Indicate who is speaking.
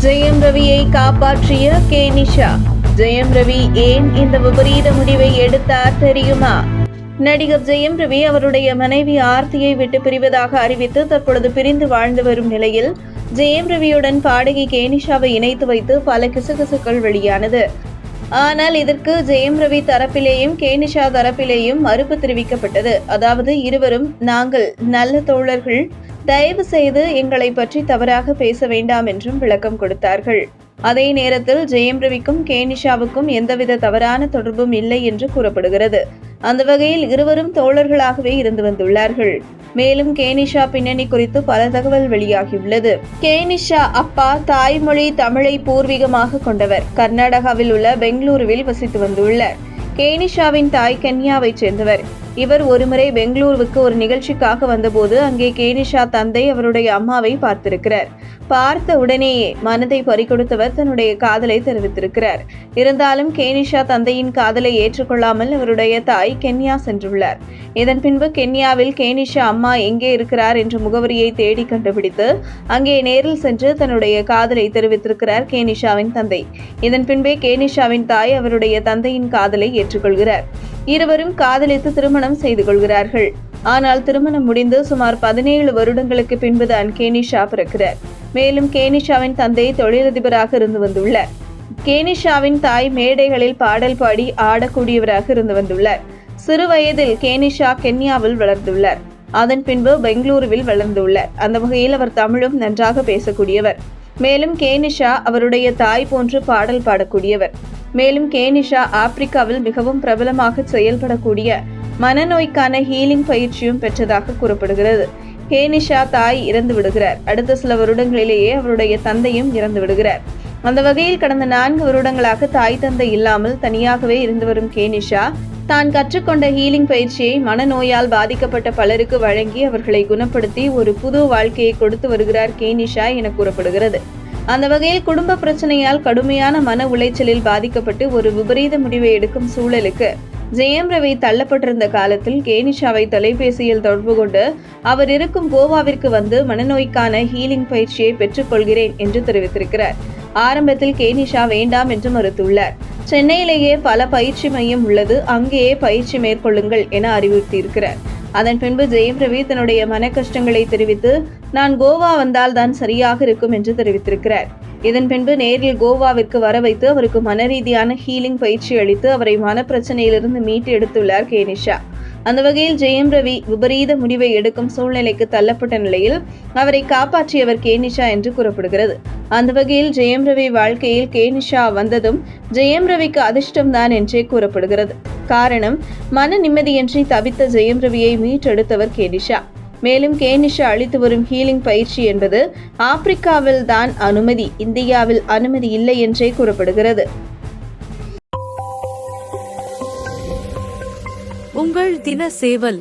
Speaker 1: ஜெயம் ரவியை காப்பாற்றிய நிஷா. ஜெயம் ரவி ஏன் இந்த விபரீத முடிவை எடுத்தார் தெரியுமா? நடிகர் ஜெயம் ரவி அவருடைய மனைவி ஆர்த்தியை விட்டு பிரிவதாக அறிவித்து தற்பொழுது பிரிந்து வாழ்ந்து வரும் நிலையில் ஜெயம் ரவியுடன் பாடகி நிஷாவை இணைத்து வைத்து பல கிசுகிசுக்கள் வெளியானது. ஆனால் இதற்கு ஜெயம் ரவி தரப்பிலேயும் நிஷா தரப்பிலேயும் மறுப்பு தெரிவிக்கப்பட்டது. அதாவது இருவரும் நாங்கள் நல்ல தோழர்கள், தயவு செய்து எங்களை பற்றி தவறாக பேச வேண்டாம் என்றும் விளக்கம் கொடுத்தார்கள். அதே நேரத்தில் ஜெயம் ரவிக்கும் நிஷாவுக்கும் எந்தவித தவறான தொடர்பும் இல்லை என்று கூறப்படுகிறது. அந்த வகையில் இருவரும் தோழர்களாகவே இருந்து வந்துள்ளார்கள். மேலும் நிஷா பின்னணி குறித்து பல தகவல் வெளியாகியுள்ளது. நிஷா அப்பா தாய்மொழி தமிழை பூர்வீகமாக கொண்டவர். கர்நாடகாவில் உள்ள பெங்களூருவில் வசித்து வந்துள்ளார். நிஷாவின் தாய் கென்யாவை சேர்ந்தவர். இவர் ஒருமுறை பெங்களூருவுக்கு ஒரு நிகழ்ச்சிக்காக வந்தபோது அங்கே நிஷா தந்தை அவருடைய அம்மாவை பார்த்திருக்கிறார். பார்த்த உடனேயே மனதை பறிகொடுத்தவர் தன்னுடைய காதலை தெரிவித்திருக்கிறார். இருந்தாலும் நிஷா தந்தையின் காதலை ஏற்றுக்கொள்ளாமல் அவருடைய தாய் கென்யா சென்றுள்ளார். இதன் பின்பு கென்யாவில் நிஷா அம்மா எங்கே இருக்கிறார் என்ற முகவரியை தேடி கண்டுபிடித்து அங்கே நேரில் சென்று தன்னுடைய காதலை தெரிவித்திருக்கிறார் நிஷாவின் தந்தை. இதன் பின்பே நிஷாவின் தாய் அவருடைய தந்தையின் காதலை ஏற்றுக்கொள்கிறார். இருவரும் காதலித்து திருமணம் செய்து கொள்கிறார்கள். ஆனால் திருமணம் முடிந்து சுமார் 17 வருடங்களுக்கு பின்புதான் நிஷா பிறக்கிறார். மேலும் நிஷாவின் தந்தை தொழிலதிபராக இருந்து வந்துள்ளார். நிஷாவின் தாய் மேடைகளில் பாடல் பாடி ஆடக்கூடியவராக இருந்து வந்துள்ளார். சிறு வயதில் நிஷா கென்யாவில் வளர்ந்துள்ளார். அதன் பின்பு பெங்களூருவில் வளர்ந்துள்ளார். அந்த வகையில் அவர் தமிழும் நன்றாக பேசக்கூடியவர். மேலும் நிஷா அவருடைய தாய் போன்று பாடல் பாடக்கூடியவர். மேலும் நிஷா ஆப்பிரிக்காவில் மிகவும் பிரபலமாக செயல்படக்கூடிய மனநோய்க்கான ஹீலிங் பயிற்சியும் பெற்றதாக கூறப்படுகிறது. நிஷா தாய் இறந்து விடுகிறார். அடுத்த சில வருடங்களிலேயே அவருடைய தந்தையும் இறந்து விடுகிறார். அந்த வகையில் கடந்த 4 வருடங்களாக தாய் தந்தை இல்லாமல் தனியாகவே இருந்து வரும் நிஷா தான் கற்றுக்கொண்ட ஹீலிங் பயிற்சியை மனநோயால் பாதிக்கப்பட்ட பலருக்கு வழங்கி அவர்களை குணப்படுத்தி ஒரு புது வாழ்க்கையை கொடுத்து வருகிறார் நிஷா என கூறப்படுகிறது. அந்த வகையில் குடும்ப பிரச்சனையால் கடுமையான மன உளைச்சலில் பாதிக்கப்பட்டு ஒரு விபரீத முடிவை எடுக்கும் சூழலுக்கு ஜெயம் ரவி தள்ளப்பட்டிருந்த காலத்தில் நிஷாவை தொலைபேசியில் தொடர்பு கொண்டு அவர் இருக்கும் கோவாவிற்கு வந்து மனநோய்க்கான ஹீலிங் பயிற்சியை பெற்றுக்கொள்கிறேன் என்று தெரிவித்திருக்கிறார். ஆரம்பத்தில் நிஷா வேண்டாம் என்று மறுத்துள்ளார். சென்னையிலேயே பல பயிற்சி மையம் உள்ளது, அங்கேயே பயிற்சி மேற்கொள்ளுங்கள் என அறிவுறுத்தியிருக்கிறார். அதன் பின்பு ஜெயம் ரவி தன்னுடைய மன கஷ்டங்களை தெரிவித்து நான் கோவா வந்தால் தான் சரியாக இருக்கும் என்று தெரிவித்திருக்கிறார். இதன் பின்பு நேரில் கோவாவிற்கு வர வைத்து அவருக்கு மன ரீதியான ஹீலிங் பயிற்சி அளித்து அவரை மனப்பிரச்சனையிலிருந்து மீட்டு எடுத்துள்ளார் நிஷா. அந்த வகையில் ஜெயம் ரவி விபரீத முடிவை எடுக்கும் சூழ்நிலைக்கு தள்ளப்பட்ட நிலையில் அவரை காப்பாற்றியவர் நிஷா என்று கூறப்படுகிறது. அந்த வகையில் ஜெயம் ரவி வாழ்க்கையில் நிஷா வந்ததும் ஜெயம் ரவிக்கு அதிர்ஷ்டம்தான் என்றே கூறப்படுகிறது. காரணம், மன நிம்மதியின்றி தவித்த ஜெயம் ரவியை மீட்டெடுத்தவர் நிஷா. மேலும் நிஷா அளித்து வரும் ஹீலிங் பயிற்சி என்பது ஆப்பிரிக்காவில் தான் அனுமதி, இந்தியாவில் அனுமதி இல்லை என்றே கூறப்படுகிறது.
Speaker 2: உங்கள் தின சேவல்